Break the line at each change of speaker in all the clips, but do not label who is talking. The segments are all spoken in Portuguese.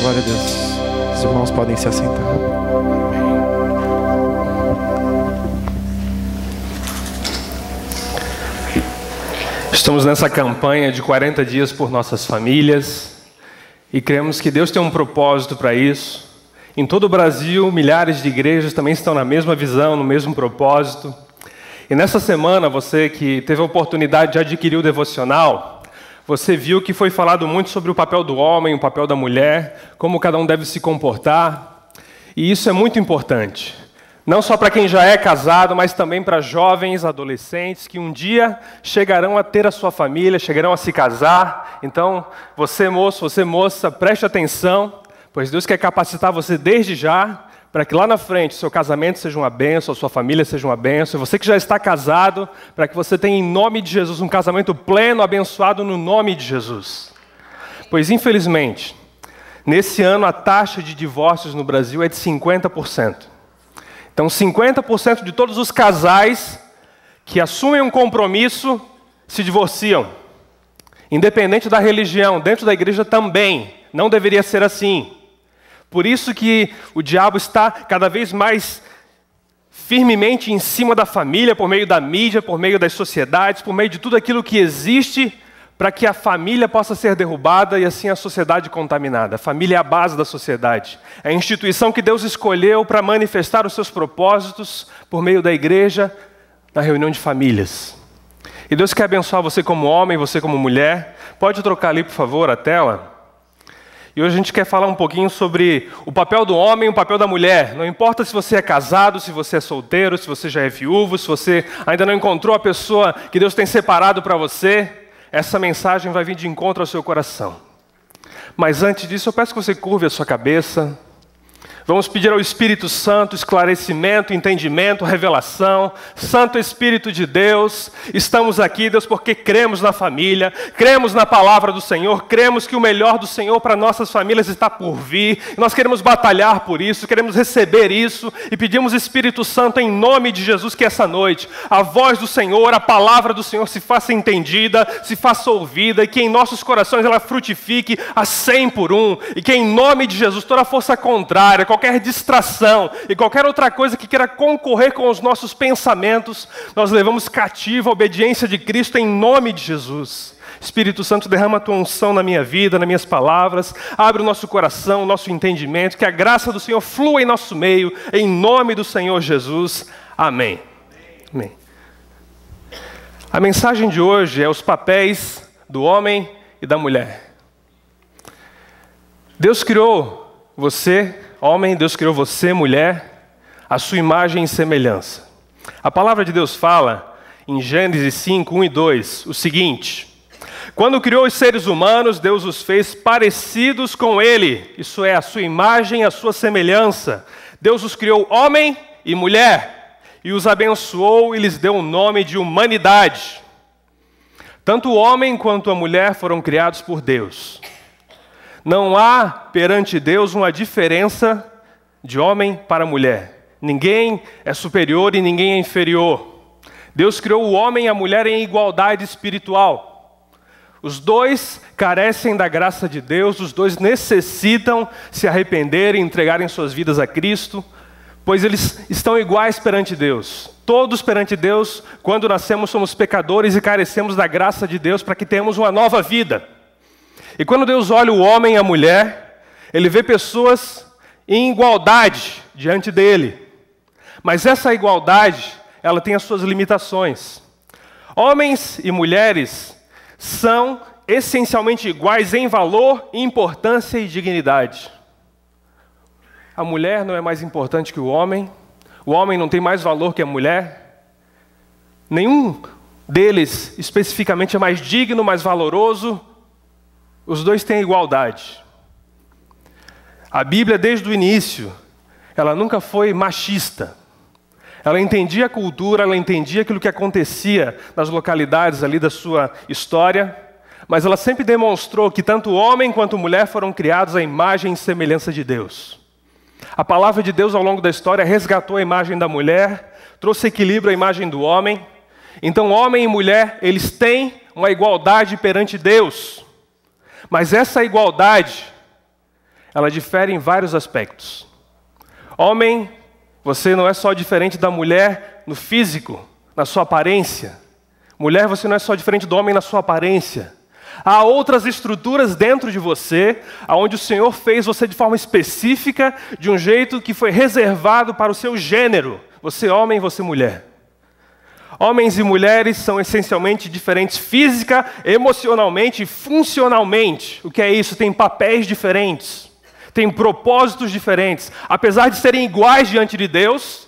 Glória a Deus. Os irmãos podem se assentar. Estamos nessa campanha de 40 dias por nossas famílias e cremos que Deus tem um propósito para isso. Em todo o Brasil, milhares de igrejas também estão na mesma visão, no mesmo propósito. E nessa semana, você que teve a oportunidade de adquirir o devocional, você viu que foi falado muito sobre o papel do homem, o papel da mulher, como cada um deve se comportar. E isso é muito importante. Não só para quem já é casado, mas também para jovens, adolescentes, que um dia chegarão a ter a sua família, chegarão a se casar. Então, você moço, você moça, preste atenção, pois Deus quer capacitar você desde já, para que lá na frente seu casamento seja uma bênção, a sua família seja uma bênção. Você que já está casado, para que você tenha em nome de Jesus um casamento pleno, abençoado no nome de Jesus. Pois infelizmente, nesse ano a taxa de divórcios no Brasil é de 50%. Então 50% de todos os casais que assumem um compromisso se divorciam. Independente da religião, dentro da igreja também, não deveria ser assim. Por isso que o diabo está cada vez mais firmemente em cima da família, por meio da mídia, por meio das sociedades, por meio de tudo aquilo que existe, para que a família possa ser derrubada e assim a sociedade contaminada. A família é a base da sociedade. É a instituição que Deus escolheu para manifestar os seus propósitos por meio da igreja, na reunião de famílias. E Deus quer abençoar você como homem, você como mulher. Pode trocar ali, por favor, a tela. E hoje a gente quer falar um pouquinho sobre o papel do homem e o papel da mulher. Não importa se você é casado, se você é solteiro, se você já é viúvo, se você ainda não encontrou a pessoa que Deus tem separado para você, essa mensagem vai vir de encontro ao seu coração. Mas antes disso, eu peço que você curve a sua cabeça. Vamos pedir ao Espírito Santo esclarecimento, entendimento, revelação. Santo Espírito de Deus, estamos aqui, Deus, porque cremos na família, cremos na palavra do Senhor, cremos que o melhor do Senhor para nossas famílias está por vir. Nós queremos batalhar por isso, queremos receber isso e pedimos, Espírito Santo, em nome de Jesus, que essa noite a voz do Senhor, a palavra do Senhor se faça entendida, se faça ouvida e que em nossos corações ela frutifique a 100 por 1 e que em nome de Jesus toda força contrária, qualquer distração e qualquer outra coisa que queira concorrer com os nossos pensamentos, nós levamos cativo a obediência de Cristo em nome de Jesus. Espírito Santo, derrama a tua unção na minha vida, nas minhas palavras, abre o nosso coração, o nosso entendimento, que a graça do Senhor flua em nosso meio, em nome do Senhor Jesus. Amém. Amém. A mensagem de hoje é os papéis do homem e da mulher. Deus criou você, homem, Deus criou você, mulher, a sua imagem e semelhança. A palavra de Deus fala, em Gênesis 5, 1 e 2, o seguinte: quando criou os seres humanos, Deus os fez parecidos com Ele, isso é, a sua imagem e a sua semelhança. Deus os criou homem e mulher, e os abençoou e lhes deu o nome de humanidade. Tanto o homem quanto a mulher foram criados por Deus. Não há perante Deus uma diferença de homem para mulher. Ninguém é superior e ninguém é inferior. Deus criou o homem e a mulher em igualdade espiritual. Os dois carecem da graça de Deus, os dois necessitam se arrepender e entregarem suas vidas a Cristo, pois eles estão iguais perante Deus. Todos perante Deus, quando nascemos, somos pecadores e carecemos da graça de Deus para que tenhamos uma nova vida. E quando Deus olha o homem e a mulher, Ele vê pessoas em igualdade diante dEle. Mas essa igualdade, ela tem as suas limitações. Homens e mulheres são essencialmente iguais em valor, importância e dignidade. A mulher não é mais importante que o homem não tem mais valor que a mulher. Nenhum deles especificamente é mais digno, mais valoroso. Os dois têm igualdade. A Bíblia, desde o início, ela nunca foi machista. Ela entendia a cultura, ela entendia aquilo que acontecia nas localidades ali da sua história, mas ela sempre demonstrou que tanto homem quanto mulher foram criados à imagem e semelhança de Deus. A palavra de Deus ao longo da história resgatou a imagem da mulher, trouxe equilíbrio à imagem do homem. Então, homem e mulher, eles têm uma igualdade perante Deus. Mas essa igualdade, ela difere em vários aspectos. Homem, você não é só diferente da mulher no físico, na sua aparência. Mulher, você não é só diferente do homem na sua aparência. Há outras estruturas dentro de você, onde o Senhor fez você de forma específica, de um jeito que foi reservado para o seu gênero. Você homem, você mulher. Homens e mulheres são essencialmente diferentes física, emocionalmente e funcionalmente. O que é isso? Tem papéis diferentes. Tem propósitos diferentes. Apesar de serem iguais diante de Deus,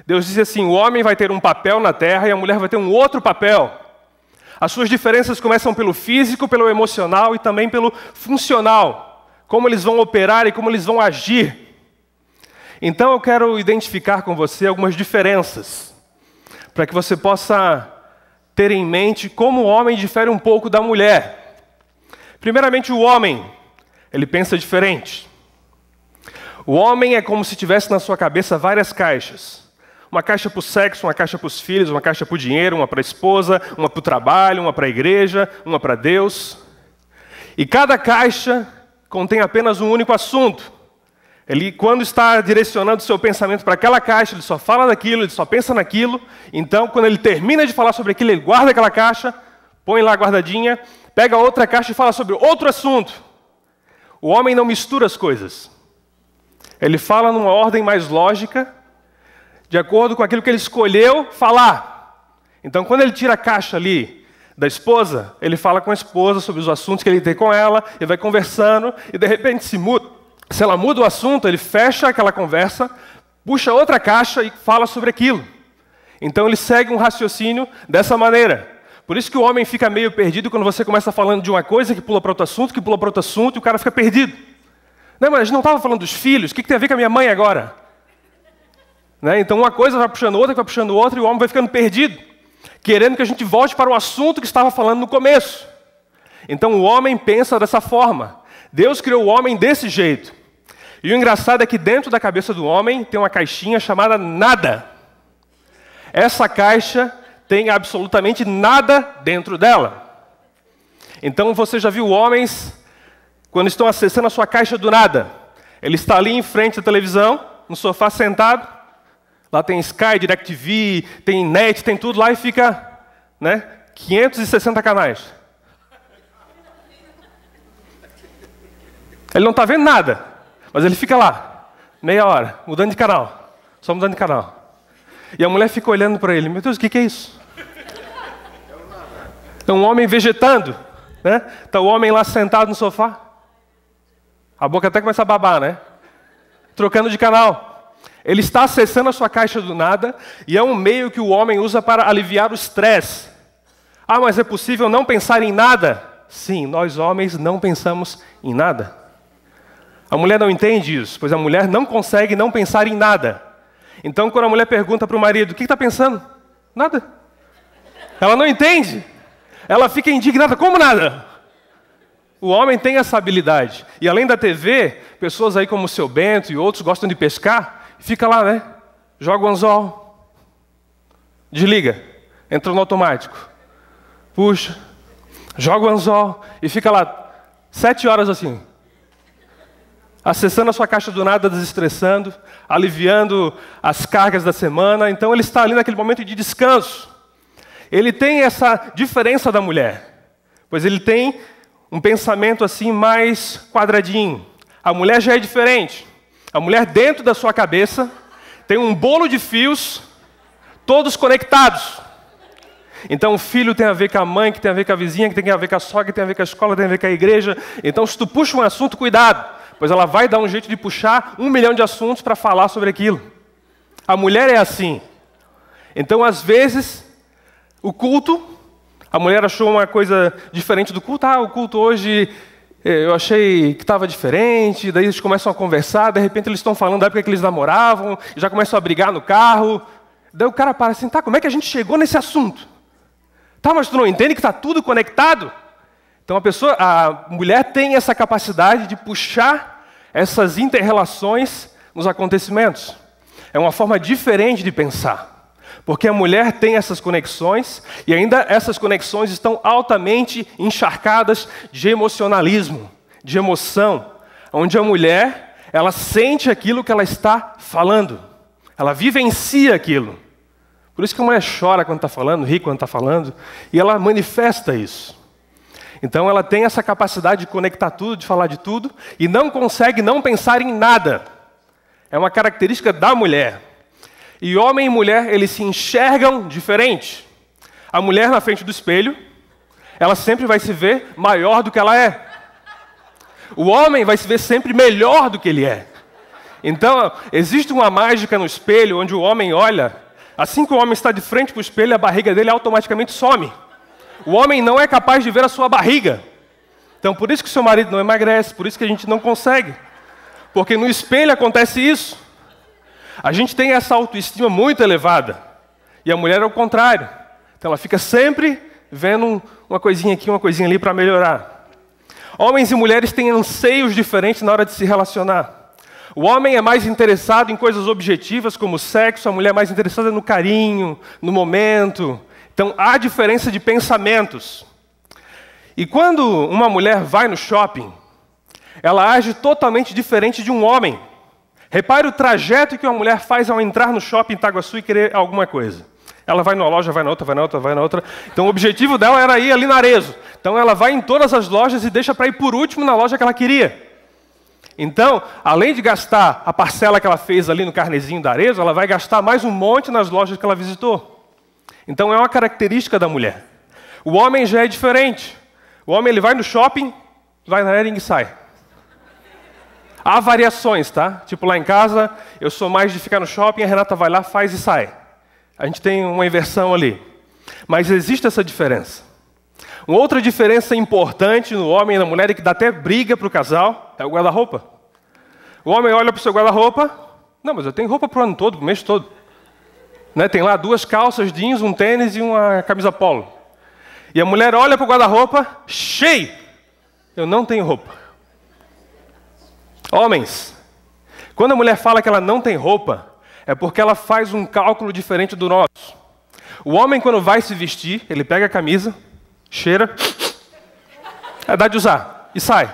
Deus diz assim, o homem vai ter um papel na terra e a mulher vai ter um outro papel. As suas diferenças começam pelo físico, pelo emocional e também pelo funcional. Como eles vão operar e como eles vão agir. Então eu quero identificar com você algumas diferenças, para que você possa ter em mente como o homem difere um pouco da mulher. Primeiramente, o homem, ele pensa diferente. O homem é como se tivesse na sua cabeça várias caixas. Uma caixa para o sexo, uma caixa para os filhos, uma caixa para o dinheiro, uma para a esposa, uma para o trabalho, uma para a igreja, uma para Deus. E cada caixa contém apenas um único assunto. Ele, quando está direcionando o seu pensamento para aquela caixa, ele só fala daquilo, ele só pensa naquilo. Então, quando ele termina de falar sobre aquilo, ele guarda aquela caixa, põe lá guardadinha, pega outra caixa e fala sobre outro assunto. O homem não mistura as coisas. Ele fala numa ordem mais lógica, de acordo com aquilo que ele escolheu falar. Então, quando ele tira a caixa ali da esposa, ele fala com a esposa sobre os assuntos que ele tem com ela, ele vai conversando, e de repente se ela muda o assunto, ele fecha aquela conversa, puxa outra caixa e fala sobre aquilo. Então ele segue um raciocínio dessa maneira. Por isso que o homem fica meio perdido quando você começa falando de uma coisa que pula para outro assunto, que pula para outro assunto, e o cara fica perdido. Não, mas a gente não estava falando dos filhos, o que tem a ver com a minha mãe agora? Né? Então uma coisa vai puxando outra, vai puxando outra, e o homem vai ficando perdido, querendo que a gente volte para o assunto que estava falando no começo. Então o homem pensa dessa forma. Deus criou o homem desse jeito. E o engraçado é que dentro da cabeça do homem tem uma caixinha chamada nada. Essa caixa tem absolutamente nada dentro dela. Então você já viu homens, quando estão acessando a sua caixa do nada, ele está ali em frente à televisão, no sofá sentado, lá tem Sky, DirecTV, tem net, tem tudo lá e fica, 560 canais. Ele não está vendo nada, mas ele fica lá, meia hora, mudando de canal, só mudando de canal. E a mulher fica olhando para ele, meu Deus, o que é isso? É um homem vegetando, né? Está o homem lá sentado no sofá, a boca até começa a babar, né? Trocando de canal. Ele está acessando a sua caixa do nada, e é um meio que o homem usa para aliviar o estresse. Ah, mas é possível não pensar em nada? Sim, nós homens não pensamos em nada. A mulher não entende isso, pois a mulher não consegue não pensar em nada. Então, quando a mulher pergunta para o marido, o que está pensando? Nada. Ela não entende. Ela fica indignada, como nada? O homem tem essa habilidade. E além da TV, pessoas aí como o seu Bento e outros gostam de pescar, fica lá, né? Joga o anzol, desliga, entra no automático, puxa, joga o anzol e fica lá 7 horas assim, acessando a sua caixa do nada, desestressando, aliviando as cargas da semana. Então ele está ali naquele momento de descanso. Ele tem essa diferença da mulher, pois ele tem um pensamento assim mais quadradinho. A mulher já é diferente. A mulher dentro da sua cabeça tem um bolo de fios, todos conectados. Então o filho tem a ver com a mãe, que tem a ver com a vizinha, que tem a ver com a sogra, que tem a ver com a escola, que tem a ver com a igreja. Então se tu puxa um assunto, cuidado, pois ela vai dar um jeito de puxar 1 milhão de assuntos para falar sobre aquilo. A mulher é assim. Então às vezes o culto, a mulher achou uma coisa diferente do culto. Ah, o culto hoje eu achei que estava diferente. Daí eles começam a conversar, de repente eles estão falando da época que eles namoravam, já começam a brigar no carro. Daí o cara para assim, tá, como é que a gente chegou nesse assunto? Tá, mas tu não entende que está tudo conectado? Então a mulher tem essa capacidade de puxar essas inter-relações nos acontecimentos. É uma forma diferente de pensar. Porque a mulher tem essas conexões, e ainda essas conexões estão altamente encharcadas de emocionalismo, de emoção. onde a mulher, ela sente aquilo que ela está falando. Ela vivencia aquilo. Por isso que a mulher chora quando está falando, ri quando está falando, e ela manifesta isso. Então ela tem essa capacidade de conectar tudo, de falar de tudo, e não consegue não pensar em nada. É uma característica da mulher. E homem e mulher, eles se enxergam diferente. A mulher na frente do espelho, ela sempre vai se ver maior do que ela é. O homem vai se ver sempre melhor do que ele é. Então, existe uma mágica no espelho, onde o homem olha, assim que o homem está de frente para o espelho, a barriga dele automaticamente some. O homem não é capaz de ver a sua barriga. Então, por isso que o seu marido não emagrece, por isso que a gente não consegue. Porque no espelho acontece isso. A gente tem essa autoestima muito elevada. E a mulher é o contrário. Então, ela fica sempre vendo uma coisinha aqui, uma coisinha ali para melhorar. Homens e mulheres têm anseios diferentes na hora de se relacionar. O homem é mais interessado em coisas objetivas, como sexo, a mulher é mais interessada no carinho, no momento. Então, há diferença de pensamentos. E quando uma mulher vai no shopping, ela age totalmente diferente de um homem. Repare o trajeto que uma mulher faz ao entrar no shopping em Itaguaçu e querer alguma coisa. Ela vai numa loja, vai na outra, vai na outra, vai na outra. Então, o objetivo dela era ir ali na Arezzo. Então, ela vai em todas as lojas e deixa para ir por último na loja que ela queria. Então, além de gastar a parcela que ela fez ali no carnezinho da Arezzo, ela vai gastar mais um monte nas lojas que ela visitou. Então, é uma característica da mulher. O homem já é diferente. O homem ele vai no shopping, vai na Hering e sai. Há variações, tá? Tipo, lá em casa, eu sou mais de ficar no shopping, a Renata vai lá, faz e sai. A gente tem uma inversão ali. Mas existe essa diferença. Uma outra diferença importante no homem e na mulher, e que dá até briga para o casal, é o guarda-roupa. O homem olha para o seu guarda-roupa, não, mas eu tenho roupa para o ano todo, para o mês todo. Né? Tem lá 2 calças jeans, um tênis e uma camisa polo. E a mulher olha para o guarda-roupa, cheio. Eu não tenho roupa. Homens, quando a mulher fala que ela não tem roupa, é porque ela faz um cálculo diferente do nosso. O homem, quando vai se vestir, ele pega a camisa, cheira, dá de usar e sai.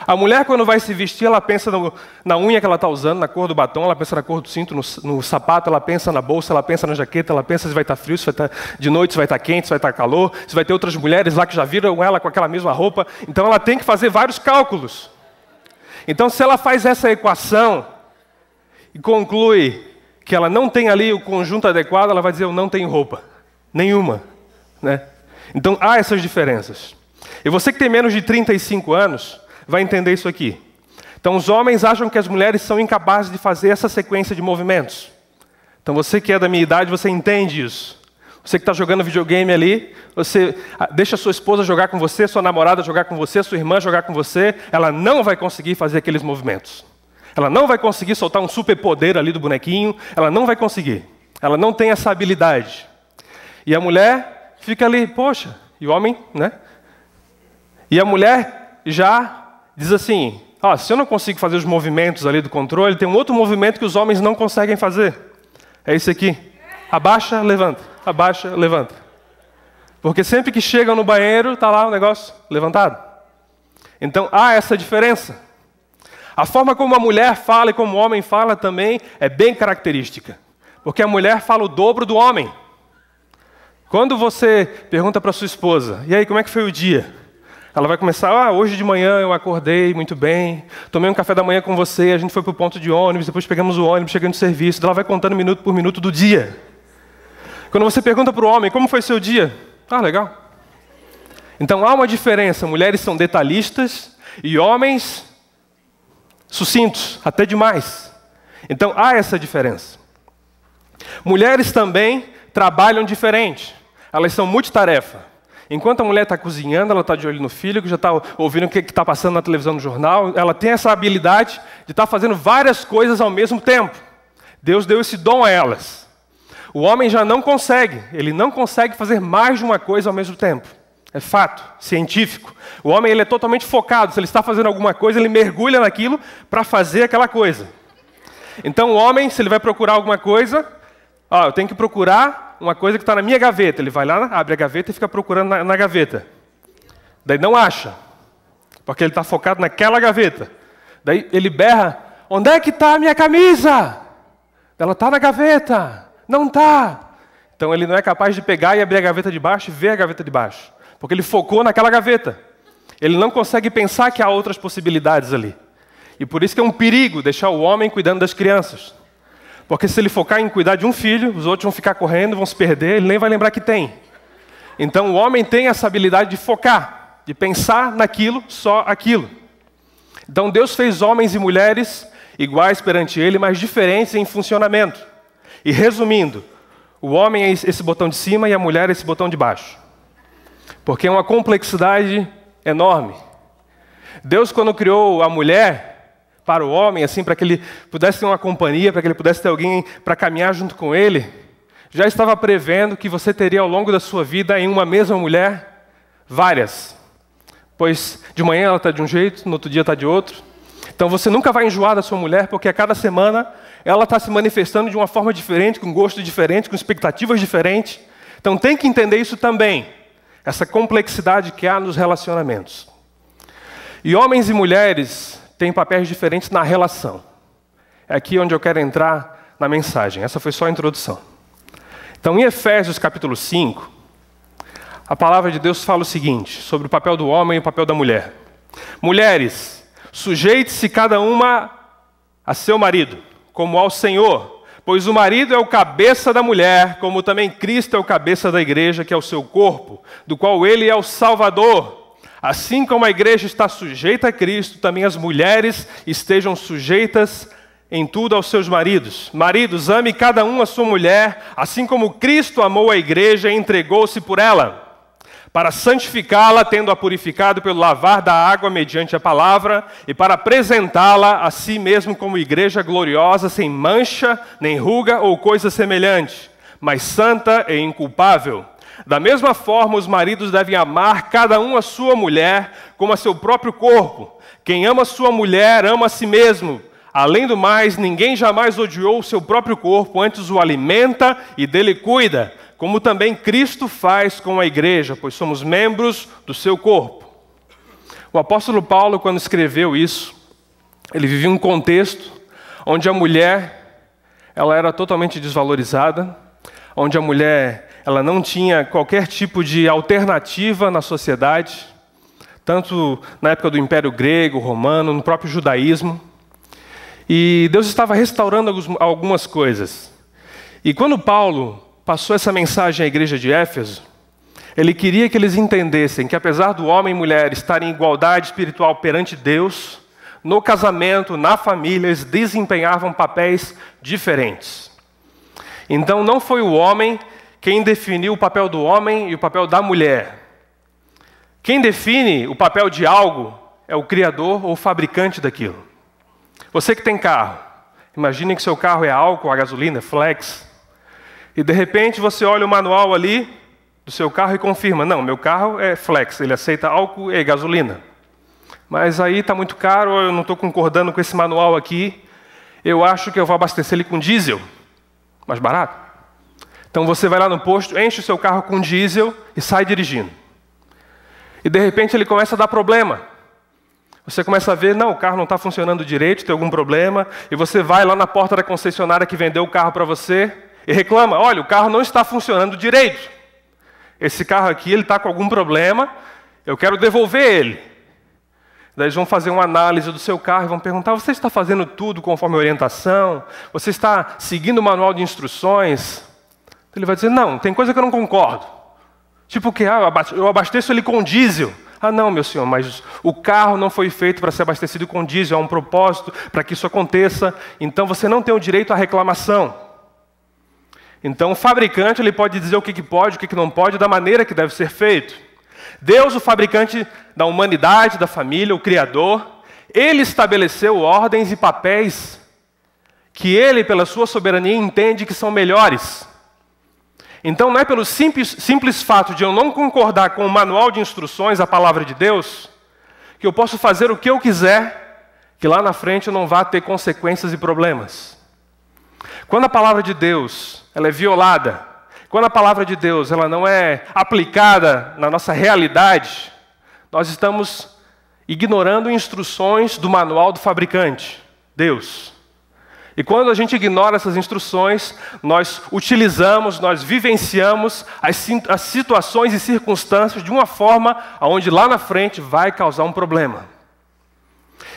A mulher, quando vai se vestir, ela pensa na unha que ela está usando, na cor do batom, ela pensa na cor do cinto, no sapato, ela pensa na bolsa, ela pensa na jaqueta, ela pensa se vai estar frio, se vai estar de noite, se vai estar quente, se vai estar calor, se vai ter outras mulheres lá que já viram ela com aquela mesma roupa. Então ela tem que fazer vários cálculos. Então, se ela faz essa equação e conclui que ela não tem ali o conjunto adequado, ela vai dizer, eu não tenho roupa. Nenhuma. Né? Então, há essas diferenças. E você que tem menos de 35 anos, vai entender isso aqui. Então, os homens acham que as mulheres são incapazes de fazer essa sequência de movimentos. Então, você que é da minha idade, você entende isso. Você que está jogando videogame ali, você deixa a sua esposa jogar com você, sua namorada jogar com você, sua irmã jogar com você, ela não vai conseguir fazer aqueles movimentos. Ela não vai conseguir soltar um superpoder ali do bonequinho, ela não vai conseguir. Ela não tem essa habilidade. E a mulher fica ali, poxa, e o homem, né? E a mulher já diz assim, se eu não consigo fazer os movimentos ali do controle, tem um outro movimento que os homens não conseguem fazer. É esse aqui. Abaixa, levanta. Abaixa, levanta. Porque sempre que chegam no banheiro, está lá o negócio levantado. Então, há essa diferença. A forma como a mulher fala e como o homem fala também é bem característica. Porque a mulher fala o dobro do homem. Quando você pergunta para sua esposa, e aí, como é que foi o dia? Ela vai começar, hoje de manhã eu acordei muito bem, tomei um café da manhã com você, a gente foi para o ponto de ônibus, depois pegamos o ônibus, chegando no serviço, ela vai contando minuto por minuto do dia. Quando você pergunta para o homem, como foi seu dia? Legal. Então há uma diferença, mulheres são detalhistas e homens sucintos, até demais. Então há essa diferença. Mulheres também trabalham diferente, elas são multitarefa. Enquanto a mulher está cozinhando, ela está de olho no filho, que já está ouvindo o que está passando na televisão, no jornal. Ela tem essa habilidade de estar fazendo várias coisas ao mesmo tempo. Deus deu esse dom a elas. O homem já não consegue. Ele não consegue fazer mais de uma coisa ao mesmo tempo. É fato, científico. O homem ele é totalmente focado. Se ele está fazendo alguma coisa, ele mergulha naquilo para fazer aquela coisa. Então o homem, se ele vai procurar alguma coisa, eu tenho que procurar uma coisa que está na minha gaveta. Ele vai lá, abre a gaveta e fica procurando na gaveta. Daí não acha. porque ele está focado naquela gaveta. Daí ele berra, onde é que está a minha camisa? Ela está na gaveta. Não está. Então ele não é capaz de pegar e abrir a gaveta de baixo e ver a gaveta de baixo, porque ele focou naquela gaveta. Ele não consegue pensar que há outras possibilidades ali. E por isso que é um perigo deixar o homem cuidando das crianças. Porque se ele focar em cuidar de um filho, os outros vão ficar correndo, vão se perder, ele nem vai lembrar que tem. Então o homem tem essa habilidade de focar, de pensar naquilo, só aquilo. Então Deus fez homens e mulheres iguais perante ele, mas diferentes em funcionamento. E resumindo, o homem é esse botão de cima e a mulher é esse botão de baixo. Porque é uma complexidade enorme. Deus, quando criou a mulher para o homem, assim, para que ele pudesse ter uma companhia, para que ele pudesse ter alguém para caminhar junto com ele, já estava prevendo que você teria ao longo da sua vida em uma mesma mulher várias. Pois de manhã ela está de um jeito, no outro dia está de outro. Então você nunca vai enjoar da sua mulher, porque a cada semana ela está se manifestando de uma forma diferente, com gosto diferente, com expectativas diferentes. Então tem que entender isso também, essa complexidade que há nos relacionamentos. E homens e mulheres têm papéis diferentes na relação. É aqui onde eu quero entrar na mensagem. Essa foi só a introdução. Então, em Efésios capítulo 5, a palavra de Deus fala o seguinte, sobre o papel do homem e o papel da mulher. Mulheres, sujeite-se cada uma a seu marido, como ao Senhor, pois o marido é o cabeça da mulher, como também Cristo é o cabeça da igreja, que é o seu corpo, do qual ele é o Salvador. Assim como a igreja está sujeita a Cristo, também as mulheres estejam sujeitas em tudo aos seus maridos. Maridos, ame cada um a sua mulher, assim como Cristo amou a igreja e entregou-se por ela, para santificá-la, tendo-a purificado pelo lavar da água mediante a palavra, e para apresentá-la a si mesmo como igreja gloriosa, sem mancha, nem ruga ou coisa semelhante, mas santa e inculpável. Da mesma forma, os maridos devem amar cada um a sua mulher como a seu próprio corpo. Quem ama a sua mulher, ama a si mesmo. Além do mais, ninguém jamais odiou o seu próprio corpo, antes o alimenta e dele cuida, como também Cristo faz com a igreja, pois somos membros do seu corpo. O apóstolo Paulo, quando escreveu isso, ele vivia um contexto onde a mulher ela era totalmente desvalorizada, onde a mulher ela não tinha qualquer tipo de alternativa na sociedade, tanto na época do Império Grego, Romano, no próprio judaísmo. E Deus estava restaurando algumas coisas. E quando Paulo passou essa mensagem à igreja de Éfeso, ele queria que eles entendessem que apesar do homem e mulher estarem em igualdade espiritual perante Deus, no casamento, na família, eles desempenhavam papéis diferentes. Então não foi o homem quem definiu o papel do homem e o papel da mulher. Quem define o papel de algo é o criador ou o fabricante daquilo. Você que tem carro, imagine que seu carro é álcool, a gasolina, é flex, e de repente você olha o manual ali do seu carro e confirma, não, meu carro é flex, ele aceita álcool e gasolina. Mas aí está muito caro, eu não estou concordando com esse manual aqui, eu acho que eu vou abastecer ele com diesel, mais barato. Então você vai lá no posto, enche o seu carro com diesel e sai dirigindo. E de repente ele começa a dar problema. Você começa a ver, não, o carro não está funcionando direito, tem algum problema. E você vai lá na porta da concessionária que vendeu o carro para você e reclama, olha, o carro não está funcionando direito. Esse carro aqui, ele está com algum problema, eu quero devolver ele. Daí eles vão fazer uma análise do seu carro e vão perguntar, você está fazendo tudo conforme a orientação? Você está seguindo o manual de instruções? Ele vai dizer, não, tem coisa que eu não concordo. Tipo o quê? Eu abasteço ele com diesel. Ah, não, meu senhor, mas o carro não foi feito para ser abastecido com diesel, há um propósito para que isso aconteça, então você não tem o direito à reclamação. Então o fabricante ele pode dizer o que pode, o que não pode, da maneira que deve ser feito. Deus, o fabricante da humanidade, da família, o Criador, ele estabeleceu ordens e papéis que ele, pela sua soberania, entende que são melhores. Então não é pelo simples fato de eu não concordar com o manual de instruções, a palavra de Deus, que eu posso fazer o que eu quiser, que lá na frente eu não vá ter consequências e problemas. Quando a palavra de Deus ela é violada, quando a palavra de Deus ela não é aplicada na nossa realidade, nós estamos ignorando instruções do manual do fabricante, Deus. E quando a gente ignora essas instruções, nós utilizamos, nós vivenciamos as situações e circunstâncias de uma forma onde lá na frente vai causar um problema.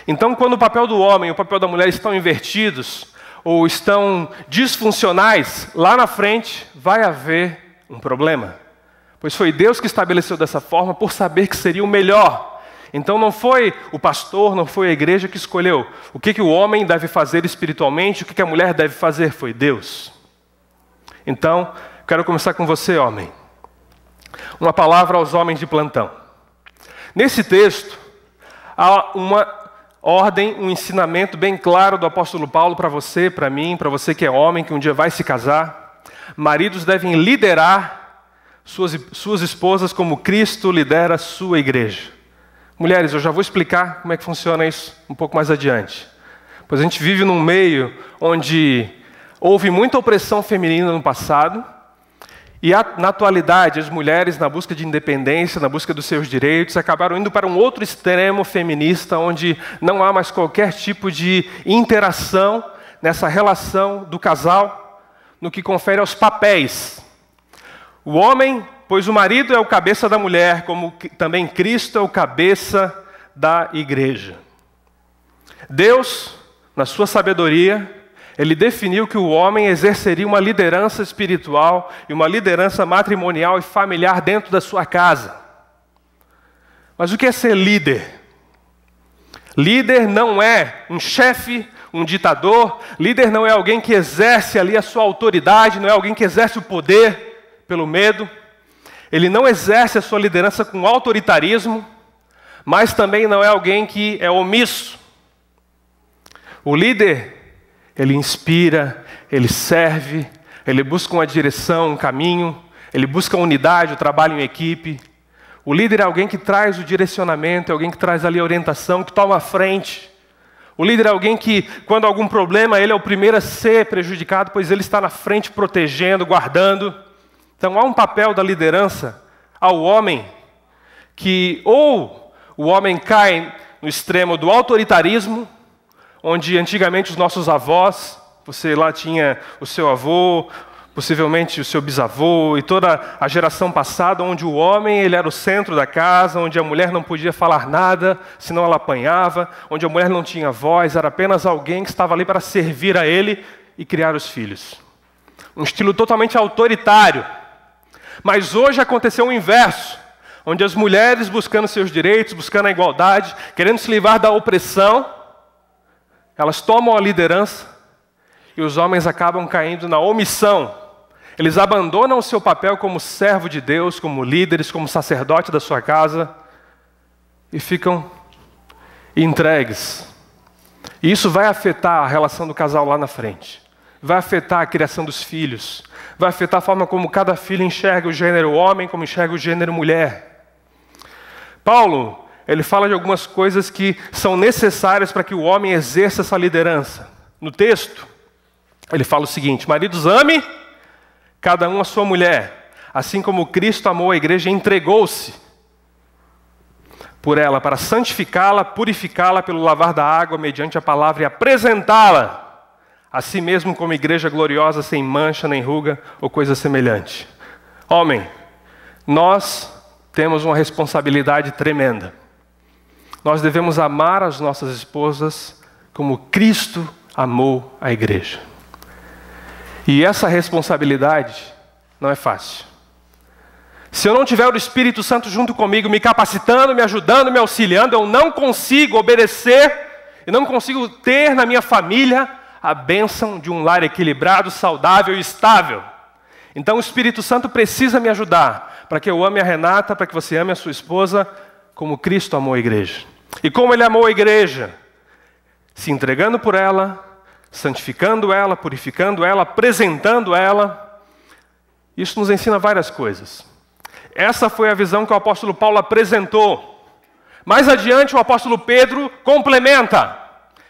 Então, quando o papel do homem e o papel da mulher estão invertidos, ou estão disfuncionais, lá na frente vai haver um problema. Pois foi Deus que estabeleceu dessa forma por saber que seria o melhor. Então não foi o pastor, não foi a igreja que escolheu o que o homem deve fazer espiritualmente, o que a mulher deve fazer, foi Deus. Então, quero começar com você, homem. Uma palavra aos homens de plantão. Nesse texto, há uma ordem, um ensinamento bem claro do apóstolo Paulo para você, para mim, para você que é homem, que um dia vai se casar. Maridos devem liderar suas esposas como Cristo lidera a sua igreja. Mulheres, eu já vou explicar como é que funciona isso um pouco mais adiante. Pois a gente vive num meio onde houve muita opressão feminina no passado, e na atualidade as mulheres, na busca de independência, na busca dos seus direitos, acabaram indo para um outro extremo feminista, onde não há mais qualquer tipo de interação nessa relação do casal, no que confere aos papéis. O homem, pois o marido é o cabeça da mulher, como também Cristo é o cabeça da igreja. Deus, na sua sabedoria, Ele definiu que o homem exerceria uma liderança espiritual e uma liderança matrimonial e familiar dentro da sua casa. Mas o que é ser líder? Líder não é um chefe, um ditador. Líder não é alguém que exerce ali a sua autoridade, não é alguém que exerce o poder pelo medo. Ele não exerce a sua liderança com autoritarismo, mas também não é alguém que é omisso. O líder, ele inspira, ele serve, ele busca uma direção, um caminho, ele busca unidade, o trabalho em equipe. O líder é alguém que traz o direcionamento, é alguém que traz ali a orientação, que toma a frente. O líder é alguém que, quando há algum problema, ele é o primeiro a ser prejudicado, pois ele está na frente protegendo, guardando. Então há um papel da liderança ao homem que ou o homem cai no extremo do autoritarismo, onde antigamente os nossos avós, você lá tinha o seu avô, possivelmente o seu bisavô e toda a geração passada, onde o homem ele era o centro da casa, onde a mulher não podia falar nada, senão ela apanhava, onde a mulher não tinha voz, era apenas alguém que estava ali para servir a ele e criar os filhos. Um estilo totalmente autoritário. Mas hoje aconteceu o inverso, onde as mulheres buscando seus direitos, buscando a igualdade, querendo se livrar da opressão, elas tomam a liderança e os homens acabam caindo na omissão. Eles abandonam o seu papel como servo de Deus, como líderes, como sacerdote da sua casa e ficam entregues. E isso vai afetar a relação do casal lá na frente. Vai afetar a criação dos filhos. Vai afetar a forma como cada filho enxerga o gênero homem, como enxerga o gênero mulher. Paulo, ele fala de algumas coisas que são necessárias para que o homem exerça essa liderança. No texto, ele fala o seguinte: maridos, ame cada um a sua mulher, assim como Cristo amou a igreja e entregou-se por ela, para santificá-la, purificá-la pelo lavar da água mediante a palavra e apresentá-la a si mesmo como igreja gloriosa, sem mancha, nem ruga ou coisa semelhante. Homem, nós temos uma responsabilidade tremenda. Nós devemos amar as nossas esposas como Cristo amou a igreja. E essa responsabilidade não é fácil. Se eu não tiver o Espírito Santo junto comigo, me capacitando, me ajudando, me auxiliando, eu não consigo obedecer e não consigo ter na minha família a bênção de um lar equilibrado, saudável e estável. Então o Espírito Santo precisa me ajudar para que eu ame a Renata, para que você ame a sua esposa como Cristo amou a igreja. E como Ele amou a igreja? Se entregando por ela, santificando ela, purificando ela, apresentando ela. Isso nos ensina várias coisas. Essa foi a visão que o apóstolo Paulo apresentou. Mais adiante o apóstolo Pedro complementa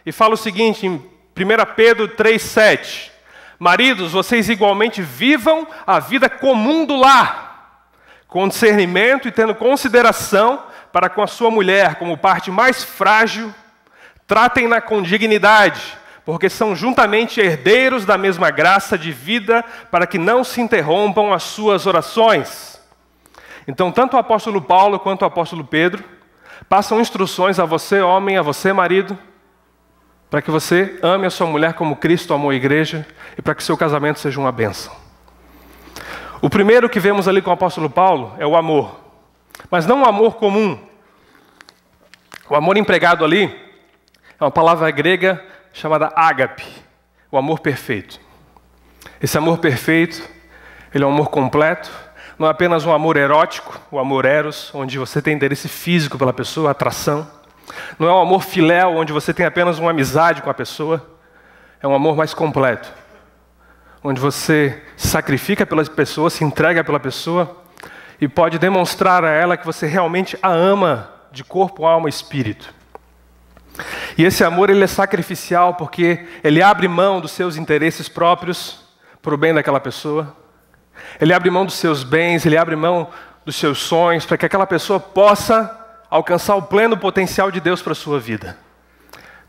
e fala o seguinte em 1 Pedro 3,7. Maridos, vocês igualmente vivam a vida comum do lar, com discernimento e tendo consideração para com a sua mulher como parte mais frágil, tratem-na com dignidade, porque são juntamente herdeiros da mesma graça de vida, para que não se interrompam as suas orações. Então, tanto o apóstolo Paulo quanto o apóstolo Pedro passam instruções a você, homem, a você, marido, para que você ame a sua mulher como Cristo amou a igreja e para que seu casamento seja uma bênção. O primeiro que vemos ali com o apóstolo Paulo é o amor, mas não um amor comum. O amor empregado ali é uma palavra grega chamada ágape, o amor perfeito. Esse amor perfeito, ele é um amor completo, não é apenas um amor erótico, o amor eros, onde você tem interesse físico pela pessoa, atração. Não é um amor filéu, onde você tem apenas uma amizade com a pessoa. É um amor mais completo, onde você se sacrifica pela pessoa, se entrega pela pessoa e pode demonstrar a ela que você realmente a ama de corpo, alma e espírito. E esse amor, ele é sacrificial porque ele abre mão dos seus interesses próprios para o bem daquela pessoa. Ele abre mão dos seus bens, ele abre mão dos seus sonhos para que aquela pessoa possa alcançar o pleno potencial de Deus para a sua vida.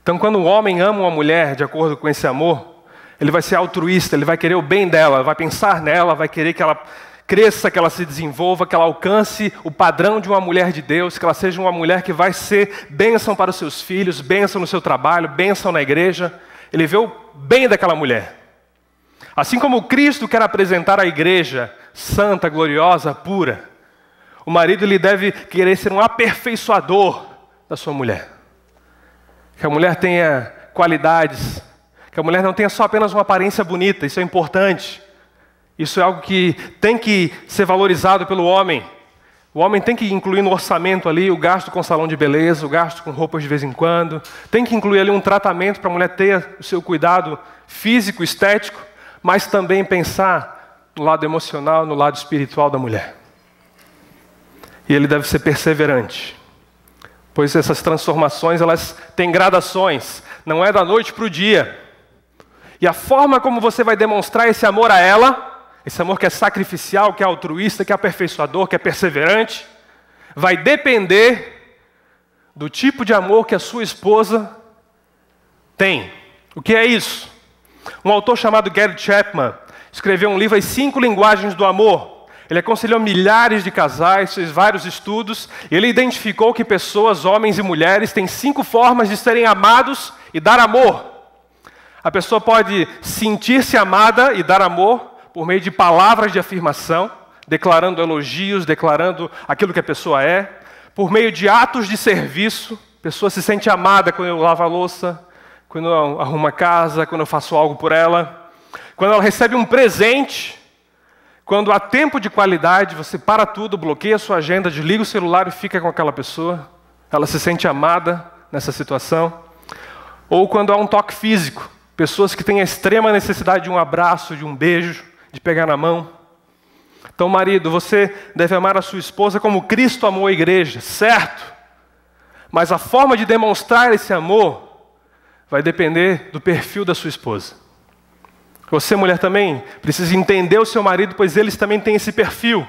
Então, quando o homem ama uma mulher de acordo com esse amor, ele vai ser altruísta, ele vai querer o bem dela, vai pensar nela, vai querer que ela cresça, que ela se desenvolva, que ela alcance o padrão de uma mulher de Deus, que ela seja uma mulher que vai ser bênção para os seus filhos, bênção no seu trabalho, bênção na igreja. Ele vê o bem daquela mulher. Assim como Cristo quer apresentar a igreja santa, gloriosa, pura, o marido ele deve querer ser um aperfeiçoador da sua mulher. Que a mulher tenha qualidades, que a mulher não tenha só apenas uma aparência bonita, isso é importante. Isso é algo que tem que ser valorizado pelo homem. O homem tem que incluir no orçamento ali o gasto com salão de beleza, o gasto com roupas de vez em quando. Tem que incluir ali um tratamento para a mulher ter o seu cuidado físico, estético, mas também pensar no lado emocional, no lado espiritual da mulher. E ele deve ser perseverante, pois essas transformações elas têm gradações, não é da noite para o dia. E a forma como você vai demonstrar esse amor a ela, esse amor que é sacrificial, que é altruísta, que é aperfeiçoador, que é perseverante, vai depender do tipo de amor que a sua esposa tem. O que é isso? Um autor chamado Gary Chapman escreveu um livro, As 5 Linguagens do Amor. Ele aconselhou milhares de casais, fez vários estudos, e ele identificou que pessoas, homens e mulheres, têm 5 formas de serem amados e dar amor. A pessoa pode sentir-se amada e dar amor por meio de palavras de afirmação, declarando elogios, declarando aquilo que a pessoa é, por meio de atos de serviço. A pessoa se sente amada quando eu lavo a louça, quando eu arrumo a casa, quando eu faço algo por ela. Quando ela recebe um presente, quando há tempo de qualidade, você para tudo, bloqueia a sua agenda, desliga o celular e fica com aquela pessoa. Ela se sente amada nessa situação. Ou quando há um toque físico. Pessoas que têm a extrema necessidade de um abraço, de um beijo, de pegar na mão. Então, marido, você deve amar a sua esposa como Cristo amou a igreja, certo? Mas a forma de demonstrar esse amor vai depender do perfil da sua esposa. Você, mulher, também precisa entender o seu marido, pois eles também têm esse perfil.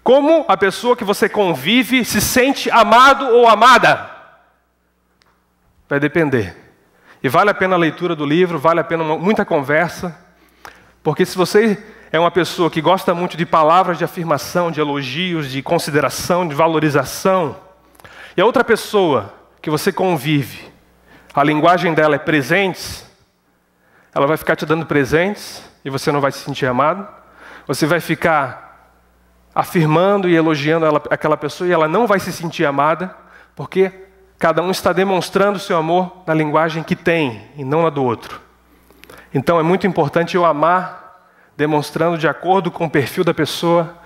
Como a pessoa que você convive se sente amado ou amada? Vai depender. E vale a pena a leitura do livro, vale a pena muita conversa, porque se você é uma pessoa que gosta muito de palavras de afirmação, de elogios, de consideração, de valorização, e a outra pessoa que você convive, a linguagem dela é presentes, ela vai ficar te dando presentes e você não vai se sentir amado. Você vai ficar afirmando e elogiando aquela pessoa e ela não vai se sentir amada, porque cada um está demonstrando o seu amor na linguagem que tem e não na do outro. Então é muito importante eu amar, demonstrando de acordo com o perfil da pessoa,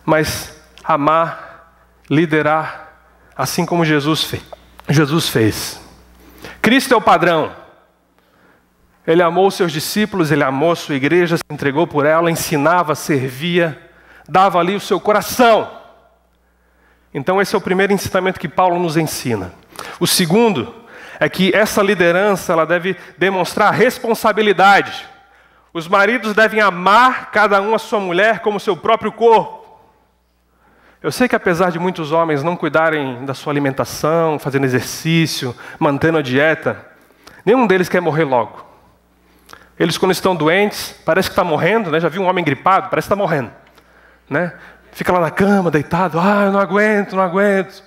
mas amar, liderar, assim como Jesus fez. Cristo é o padrão. Ele amou os seus discípulos, ele amou a sua igreja, se entregou por ela, ensinava, servia, dava ali o seu coração. Então esse é o primeiro ensinamento que Paulo nos ensina. O segundo é que essa liderança ela deve demonstrar responsabilidade. Os maridos devem amar cada um a sua mulher como seu próprio corpo. Eu sei que apesar de muitos homens não cuidarem da sua alimentação, fazendo exercício, mantendo a dieta, nenhum deles quer morrer logo. Eles, quando estão doentes, parece que está morrendo, né? Já viu um homem gripado? Parece que está morrendo, né? Fica lá na cama, deitado, eu não aguento, não aguento.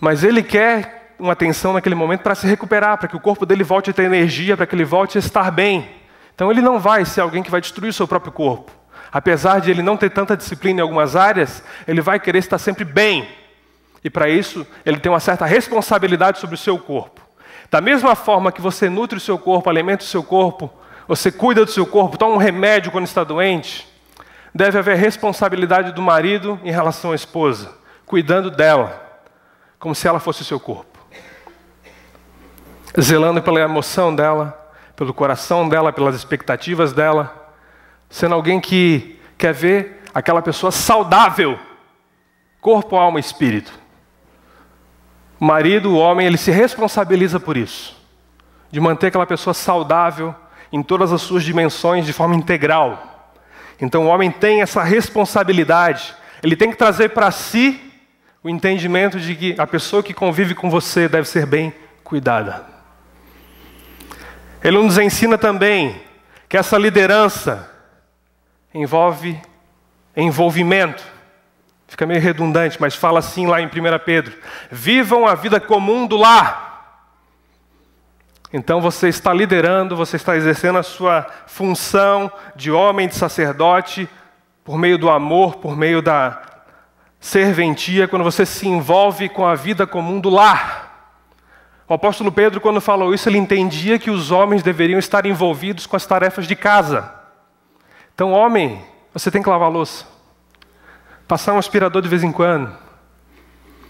Mas ele quer uma atenção naquele momento para se recuperar, para que o corpo dele volte a ter energia, para que ele volte a estar bem. Então ele não vai ser alguém que vai destruir o seu próprio corpo. Apesar de ele não ter tanta disciplina em algumas áreas, ele vai querer estar sempre bem. E para isso, ele tem uma certa responsabilidade sobre o seu corpo. Da mesma forma que você nutre o seu corpo, alimenta o seu corpo, você cuida do seu corpo, toma um remédio quando está doente, deve haver responsabilidade do marido em relação à esposa, cuidando dela, como se ela fosse o seu corpo. Zelando pela emoção dela, pelo coração dela, pelas expectativas dela, sendo alguém que quer ver aquela pessoa saudável, corpo, alma e espírito. O marido, o homem, ele se responsabiliza por isso, de manter aquela pessoa saudável em todas as suas dimensões de forma integral. Então o homem tem essa responsabilidade, ele tem que trazer para si o entendimento de que a pessoa que convive com você deve ser bem cuidada. Ele nos ensina também que essa liderança envolve envolvimento. Fica meio redundante, mas fala assim lá em 1 Pedro. Vivam a vida comum do lar. Então você está liderando, você está exercendo a sua função de homem, de sacerdote, por meio do amor, por meio da serventia, quando você se envolve com a vida comum do lar. O apóstolo Pedro, quando falou isso, ele entendia que os homens deveriam estar envolvidos com as tarefas de casa. Então, homem, você tem que lavar a louça, passar um aspirador de vez em quando,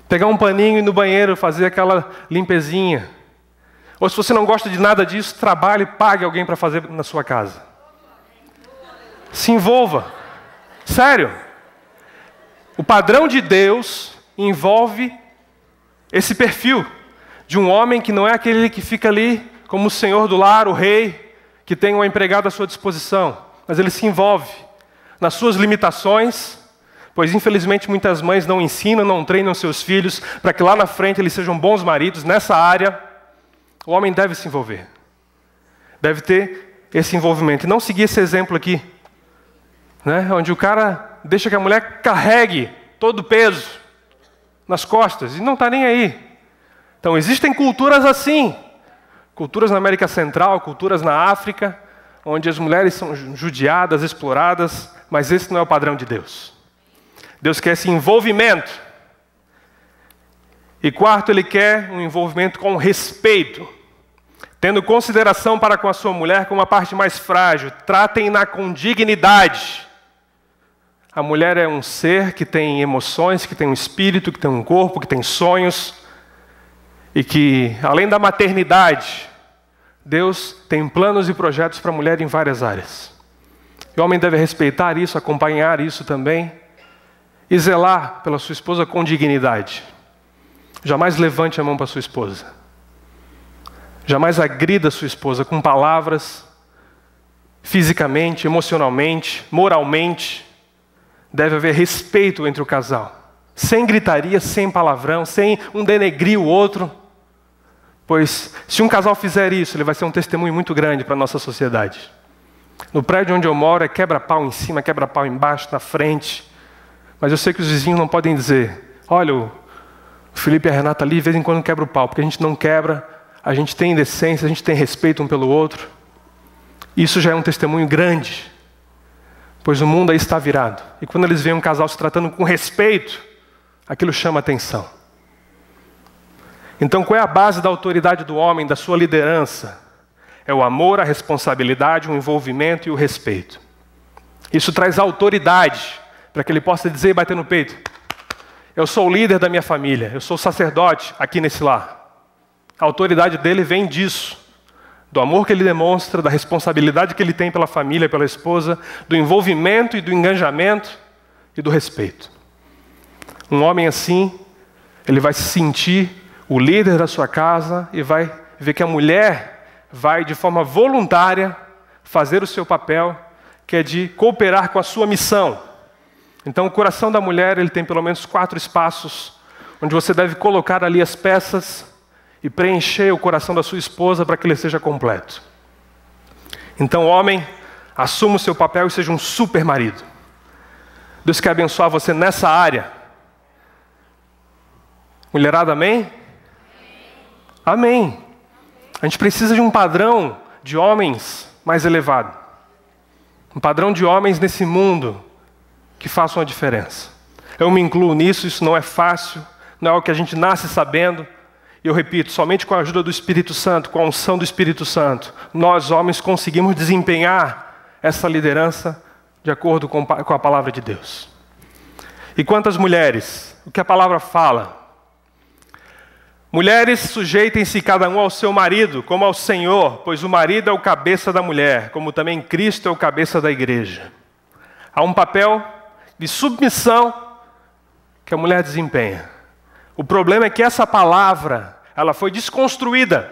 pegar um paninho e ir no banheiro fazer aquela limpezinha. Ou se você não gosta de nada disso, trabalhe e pague alguém para fazer na sua casa. Se envolva. Sério. O padrão de Deus envolve esse perfil de um homem que não é aquele que fica ali como o senhor do lar, o rei, que tem uma empregada à sua disposição, mas ele se envolve nas suas limitações, pois infelizmente muitas mães não ensinam, não treinam seus filhos para que lá na frente eles sejam bons maridos. Nessa área, o homem deve se envolver, deve ter esse envolvimento e não seguir esse exemplo aqui, né, onde o cara deixa que a mulher carregue todo o peso nas costas e não está nem aí. Então existem culturas assim, culturas na América Central, culturas na África, onde as mulheres são judiadas, exploradas, mas esse não é o padrão de Deus. Deus quer esse envolvimento. E quarto, Ele quer um envolvimento com respeito, tendo consideração para com a sua mulher como a parte mais frágil. Tratem-na com dignidade. A mulher é um ser que tem emoções, que tem um espírito, que tem um corpo, que tem sonhos, e que, além da maternidade, Deus tem planos e projetos para a mulher em várias áreas. E o homem deve respeitar isso, acompanhar isso também, e zelar pela sua esposa com dignidade. Jamais levante a mão para sua esposa. Jamais agrida sua esposa com palavras, fisicamente, emocionalmente, moralmente. Deve haver respeito entre o casal. Sem gritaria, sem palavrão, sem um denegrir o outro. Pois se um casal fizer isso, ele vai ser um testemunho muito grande para a nossa sociedade. No prédio onde eu moro é quebra-pau em cima, quebra-pau embaixo, na frente. Mas eu sei que os vizinhos não podem dizer, olha, o Felipe e a Renata ali de vez em quando quebra o pau, porque a gente não quebra, a gente tem decência, a gente tem respeito um pelo outro. Isso já é um testemunho grande, pois o mundo aí está virado. E quando eles veem um casal se tratando com respeito, aquilo chama atenção. Então qual é a base da autoridade do homem, da sua liderança? É o amor, a responsabilidade, o envolvimento e o respeito. Isso traz autoridade, para que ele possa dizer e bater no peito, eu sou o líder da minha família, eu sou o sacerdote aqui nesse lar. A autoridade dele vem disso, do amor que ele demonstra, da responsabilidade que ele tem pela família, pela esposa, do envolvimento e do engajamento e do respeito. Um homem assim, ele vai se sentir o líder da sua casa e vai ver que a mulher vai de forma voluntária fazer o seu papel, que é de cooperar com a sua missão. Então o coração da mulher ele tem pelo menos 4 espaços onde você deve colocar ali as peças e preencher o coração da sua esposa para que ele seja completo. Então, homem, assuma o seu papel e seja um super marido. Deus quer abençoar você nessa área. Mulherada, amém? Amém. A gente precisa de um padrão de homens mais elevado. Um padrão de homens nesse mundo que façam a diferença. Eu me incluo nisso, isso não é fácil, não é o que a gente nasce sabendo. E eu repito, somente com a ajuda do Espírito Santo, com a unção do Espírito Santo, nós homens conseguimos desempenhar essa liderança de acordo com a palavra de Deus. E quantas mulheres? O que a palavra fala? Mulheres, sujeitem-se cada um ao seu marido, como ao Senhor, pois o marido é o cabeça da mulher, como também Cristo é o cabeça da igreja. Há um papel de submissão que a mulher desempenha. O problema é que essa palavra, ela foi desconstruída.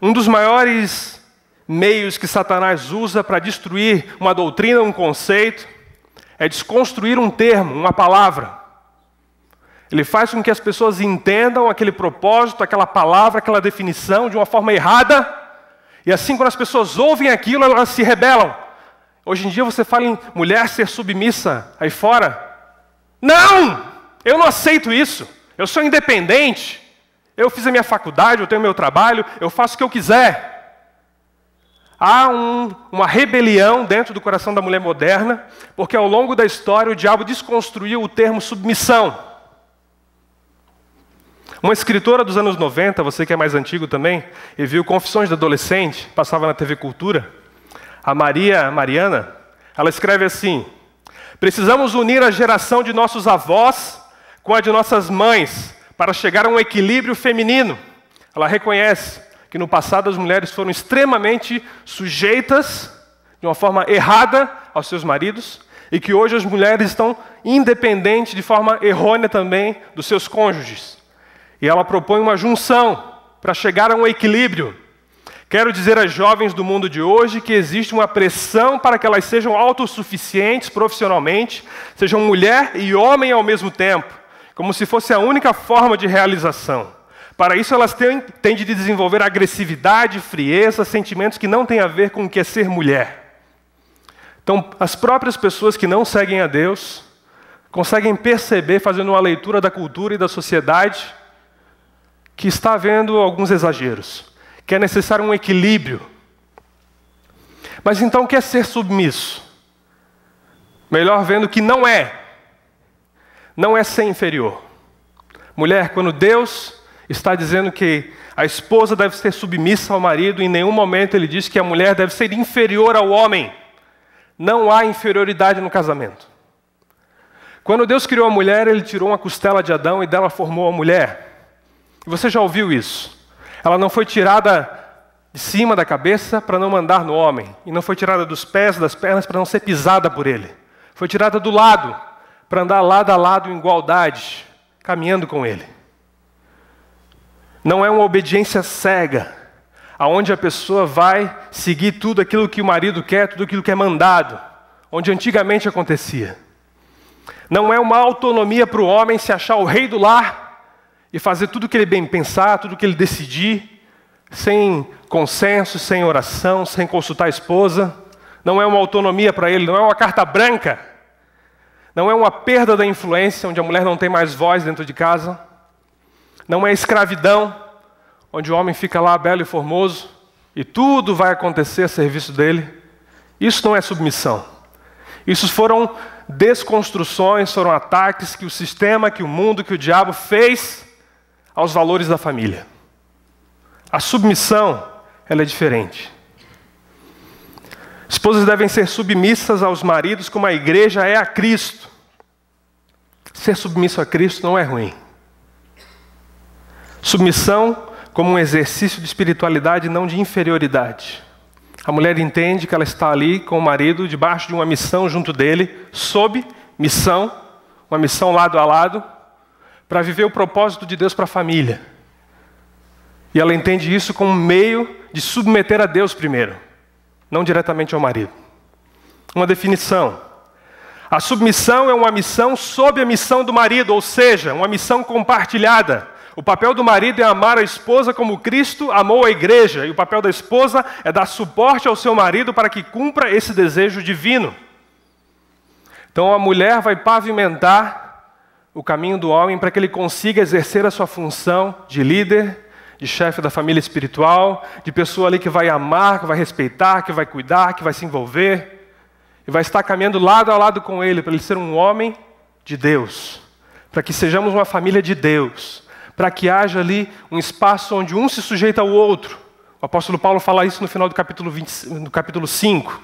Um dos maiores meios que Satanás usa para destruir uma doutrina, um conceito, é desconstruir um termo, uma palavra. Ele faz com que as pessoas entendam aquele propósito, aquela palavra, aquela definição de uma forma errada. E assim, quando as pessoas ouvem aquilo, elas se rebelam. Hoje em dia você fala em mulher ser submissa aí fora. Não! Eu não aceito isso. Eu sou independente. Eu fiz a minha faculdade, eu tenho meu trabalho, eu faço o que eu quiser. Há uma rebelião dentro do coração da mulher moderna, porque ao longo da história o diabo desconstruiu o termo submissão. Uma escritora dos anos 90, você que é mais antigo também, e viu Confissões de Adolescente, passava na TV Cultura, a Mariana, ela escreve assim: precisamos unir a geração de nossos avós com a de nossas mães para chegar a um equilíbrio feminino. Ela reconhece que no passado as mulheres foram extremamente sujeitas, de uma forma errada, aos seus maridos, e que hoje as mulheres estão independentes de forma errônea também dos seus cônjuges. E ela propõe uma junção para chegar a um equilíbrio. Quero dizer às jovens do mundo de hoje que existe uma pressão para que elas sejam autossuficientes profissionalmente, sejam mulher e homem ao mesmo tempo, como se fosse a única forma de realização. Para isso elas têm de desenvolver agressividade, frieza, sentimentos que não têm a ver com o que é ser mulher. Então, as próprias pessoas que não seguem a Deus conseguem perceber, fazendo uma leitura da cultura e da sociedade, que está havendo alguns exageros, que é necessário um equilíbrio. Mas então o que é ser submisso? Melhor vendo que não é ser inferior. Mulher, quando Deus está dizendo que a esposa deve ser submissa ao marido, em nenhum momento ele diz que a mulher deve ser inferior ao homem. Não há inferioridade no casamento. Quando Deus criou a mulher, ele tirou uma costela de Adão e dela formou a mulher. E você já ouviu isso? Ela não foi tirada de cima da cabeça para não mandar no homem. E não foi tirada dos pés, das pernas, para não ser pisada por ele. Foi tirada do lado, para andar lado a lado em igualdade, caminhando com ele. Não é uma obediência cega, aonde a pessoa vai seguir tudo aquilo que o marido quer, tudo aquilo que é mandado, onde antigamente acontecia. Não é uma autonomia para o homem se achar o rei do lar, e fazer tudo o que ele bem pensar, tudo o que ele decidir, sem consenso, sem oração, sem consultar a esposa. Não é uma autonomia para ele, não é uma carta branca. Não é uma perda da influência, onde a mulher não tem mais voz dentro de casa. Não é escravidão, onde o homem fica lá belo e formoso, e tudo vai acontecer a serviço dele. Isso não é submissão. Isso foram desconstruções, foram ataques que o sistema, que o mundo, que o diabo fez aos valores da família. A submissão, ela é diferente. Esposas devem ser submissas aos maridos como a igreja é a Cristo. Ser submisso a Cristo não é ruim. Submissão como um exercício de espiritualidade, não de inferioridade. A mulher entende que ela está ali com o marido, debaixo de uma missão junto dele, sob missão, uma missão lado a lado, para viver o propósito de Deus para a família. E ela entende isso como um meio de submeter a Deus primeiro, não diretamente ao marido. Uma definição: A submissão é uma missão sob a missão do marido, ou seja, uma missão compartilhada. O papel do marido é amar a esposa como Cristo amou a igreja, e o papel da esposa é dar suporte ao seu marido para que cumpra esse desejo divino. Então a mulher vai pavimentar o caminho do homem para que ele consiga exercer a sua função de líder, de chefe da família espiritual, de pessoa ali que vai amar, que vai respeitar, que vai cuidar, que vai se envolver. E vai estar caminhando lado a lado com ele, para ele ser um homem de Deus. Para que sejamos uma família de Deus. Para que haja ali um espaço onde um se sujeita ao outro. O apóstolo Paulo fala isso no final do capítulo 5.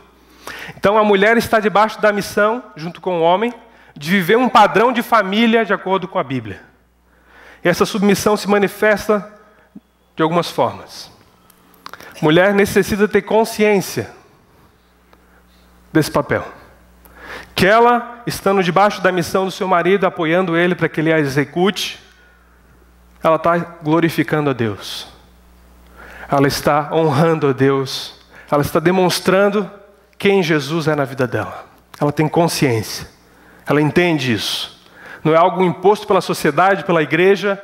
Então a mulher está debaixo da missão, junto com o homem, de viver um padrão de família de acordo com a Bíblia. E essa submissão se manifesta de algumas formas. Mulher necessita ter consciência desse papel. Que ela, estando debaixo da missão do seu marido, apoiando ele para que ele a execute, ela está glorificando a Deus. Ela está honrando a Deus. Ela está demonstrando quem Jesus é na vida dela. Ela tem consciência. Ela entende isso. Não é algo imposto pela sociedade, pela igreja,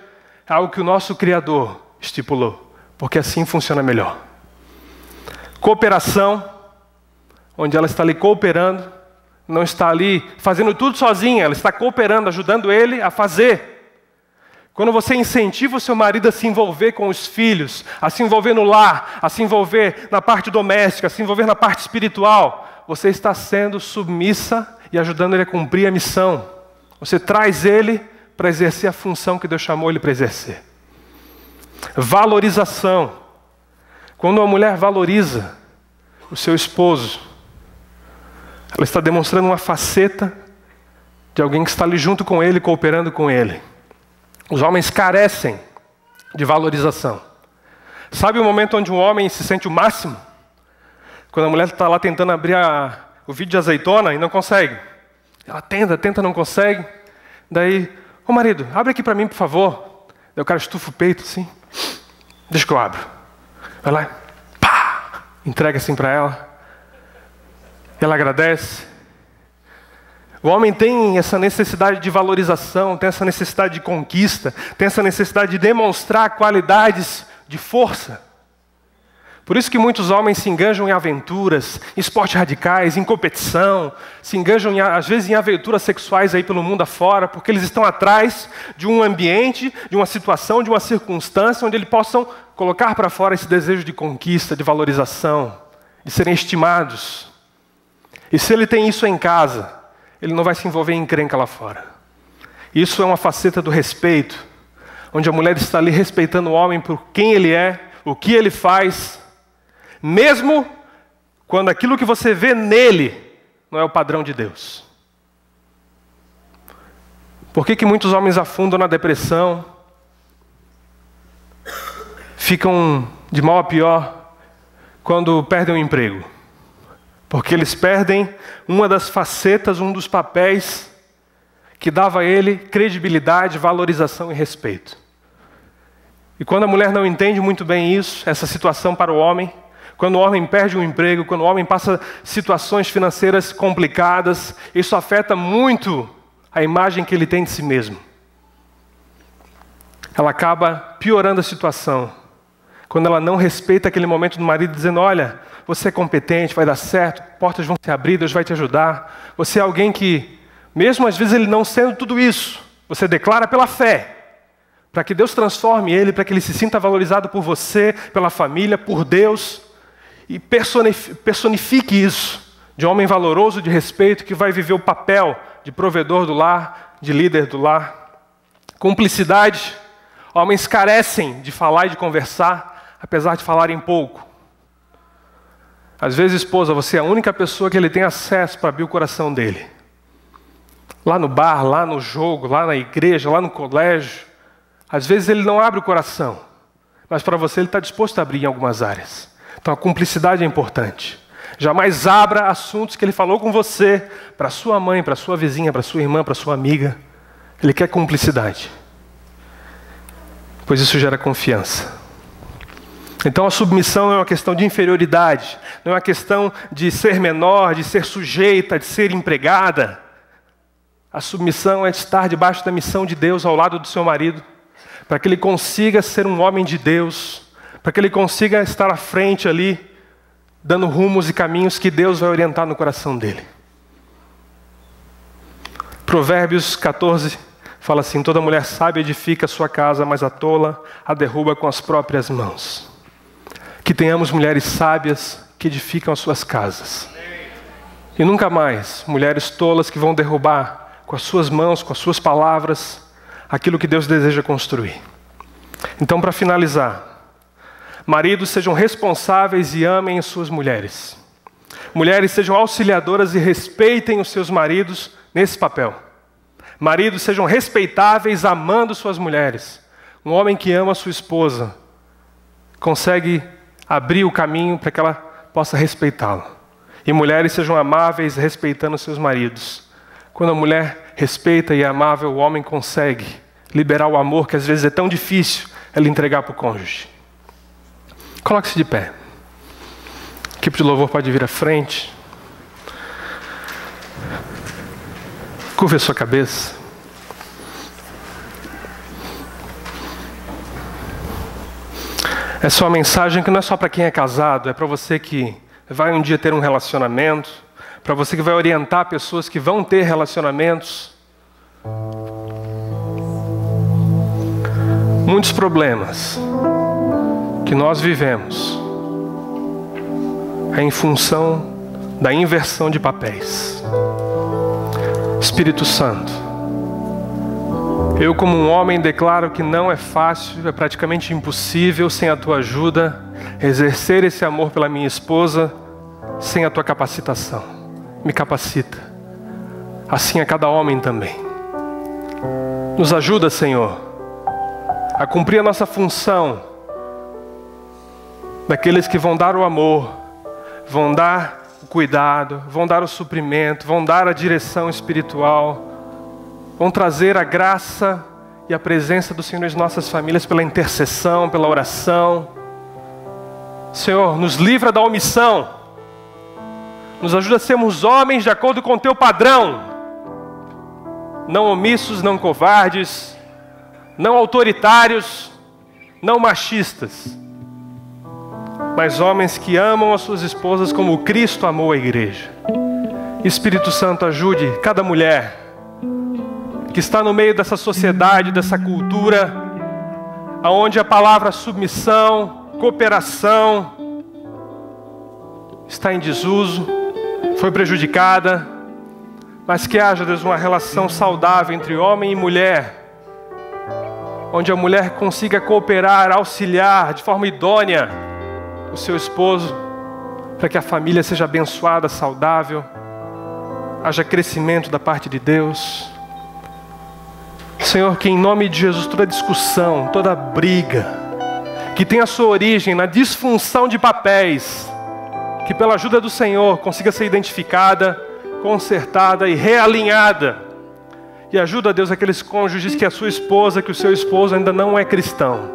é algo que o nosso Criador estipulou, porque assim funciona melhor. Cooperação, onde ela está ali cooperando, não está ali fazendo tudo sozinha, ela está cooperando, ajudando ele a fazer. Quando você incentiva o seu marido a se envolver com os filhos, a se envolver no lar, a se envolver na parte doméstica, a se envolver na parte espiritual, você está sendo submissa e ajudando ele a cumprir a missão. Você traz ele para exercer a função que Deus chamou ele para exercer. Valorização. Quando uma mulher valoriza o seu esposo, ela está demonstrando uma faceta de alguém que está ali junto com ele, cooperando com ele. Os homens carecem de valorização. Sabe o momento onde um homem se sente o máximo? Quando a mulher está lá tentando abrir o vidro de azeitona e não consegue. Ela tenta, não consegue. Daí, ô marido, abre aqui para mim, por favor. Daí o cara estufa o peito assim. Deixa que eu abro. Vai lá, pá! Entrega assim para ela. Ela agradece. O homem tem essa necessidade de valorização, tem essa necessidade de conquista, tem essa necessidade de demonstrar qualidades de força. Por isso que muitos homens se engajam em aventuras, em esportes radicais, em competição, se engajam às vezes em aventuras sexuais aí pelo mundo afora, porque eles estão atrás de um ambiente, de uma situação, de uma circunstância onde eles possam colocar para fora esse desejo de conquista, de valorização, de serem estimados. E se ele tem isso em casa, ele não vai se envolver em encrenca lá fora. Isso é uma faceta do respeito, onde a mulher está ali respeitando o homem por quem ele é, o que ele faz, mesmo quando aquilo que você vê nele não é o padrão de Deus. Por que muitos homens afundam na depressão, ficam de mal a pior quando perdem o emprego? Porque eles perdem uma das facetas, um dos papéis que dava a ele credibilidade, valorização e respeito. E quando a mulher não entende muito bem isso, essa situação para o homem, quando o homem perde um emprego, quando o homem passa situações financeiras complicadas, isso afeta muito a imagem que ele tem de si mesmo. Ela acaba piorando a situação, quando ela não respeita aquele momento do marido, dizendo, olha, você é competente, vai dar certo, portas vão se abrir, Deus vai te ajudar. Você é alguém que, mesmo às vezes ele não sendo tudo isso, você declara pela fé, para que Deus transforme ele, para que ele se sinta valorizado por você, pela família, por Deus, e personifique isso, de homem valoroso, de respeito, que vai viver o papel de provedor do lar, de líder do lar. Cumplicidade. Homens carecem de falar e de conversar, apesar de falarem pouco. Às vezes, esposa, você é a única pessoa que ele tem acesso para abrir o coração dele. Lá no bar, lá no jogo, lá na igreja, lá no colégio. Às vezes ele não abre o coração, mas para você ele está disposto a abrir em algumas áreas. Então a cumplicidade é importante. Jamais abra assuntos que ele falou com você, para sua mãe, para sua vizinha, para sua irmã, para sua amiga. Ele quer cumplicidade, pois isso gera confiança. Então a submissão não é uma questão de inferioridade, não é uma questão de ser menor, de ser sujeita, de ser empregada. A submissão é estar debaixo da missão de Deus ao lado do seu marido, para que ele consiga ser um homem de Deus, para que ele consiga estar à frente ali, dando rumos e caminhos que Deus vai orientar no coração dele. Provérbios 14 fala assim: toda mulher sábia edifica a sua casa, mas a tola a derruba com as próprias mãos. Que tenhamos mulheres sábias que edificam as suas casas. E nunca mais mulheres tolas que vão derrubar com as suas mãos, com as suas palavras, aquilo que Deus deseja construir. Então, para finalizar, maridos sejam responsáveis e amem as suas mulheres. Mulheres sejam auxiliadoras e respeitem os seus maridos nesse papel. Maridos sejam respeitáveis amando suas mulheres. Um homem que ama sua esposa consegue abrir o caminho para que ela possa respeitá-lo. E mulheres sejam amáveis respeitando seus maridos. Quando a mulher respeita e é amável, o homem consegue liberar o amor que às vezes é tão difícil ele entregar para o cônjuge. Coloque-se de pé. A equipe de louvor pode vir à frente. Curva a sua cabeça. Essa é uma mensagem que não é só para quem é casado, é para você que vai um dia ter um relacionamento, para você que vai orientar pessoas que vão ter relacionamentos. Muitos problemas que nós vivemos é em função da inversão de papéis. Espírito Santo, eu como um homem declaro que não é fácil, é praticamente impossível sem a tua ajuda exercer esse amor pela minha esposa sem a tua capacitação. Me capacita. Assim a cada homem também. Nos ajuda, Senhor, a cumprir a nossa função daqueles que vão dar o amor, vão dar o cuidado, vão dar o suprimento, vão dar a direção espiritual, vão trazer a graça e a presença do Senhor nas nossas famílias pela intercessão, pela oração. Senhor, nos livra da omissão. Nos ajuda a sermos homens de acordo com o teu padrão. Não omissos, não covardes, não autoritários, não machistas. Mas homens que amam as suas esposas como Cristo amou a igreja. Espírito Santo, ajude cada mulher que está no meio dessa sociedade, dessa cultura, onde a palavra submissão, cooperação está em desuso, foi prejudicada, mas que haja, Deus, uma relação saudável entre homem e mulher, onde a mulher consiga cooperar, auxiliar de forma idônea o seu esposo, para que a família seja abençoada, saudável, haja crescimento da parte de Deus. Senhor, que em nome de Jesus toda discussão, toda briga, que tem a sua origem na disfunção de papéis, que pela ajuda do Senhor consiga ser identificada, consertada e realinhada. E ajuda, Deus, aqueles cônjuges que a sua esposa, que o seu esposo ainda não é cristão,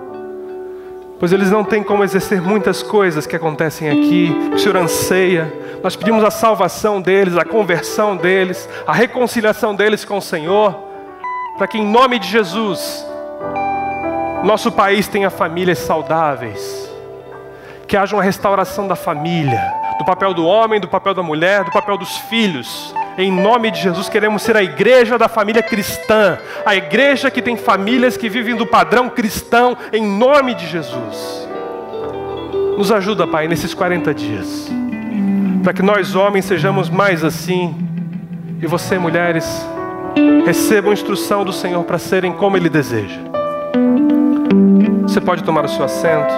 pois eles não têm como exercer muitas coisas que acontecem aqui, que o Senhor anseia. Nós pedimos a salvação deles, a conversão deles, a reconciliação deles com o Senhor, para que em nome de Jesus, nosso país tenha famílias saudáveis, que haja uma restauração da família, do papel do homem, do papel da mulher, do papel dos filhos. Em nome de Jesus, queremos ser a igreja da família cristã, a igreja que tem famílias que vivem do padrão cristão, em nome de Jesus. Nos ajuda, Pai, nesses 40 dias, para que nós homens sejamos mais assim, e você, mulheres, recebam instrução do Senhor para serem como Ele deseja. Você pode tomar o seu assento.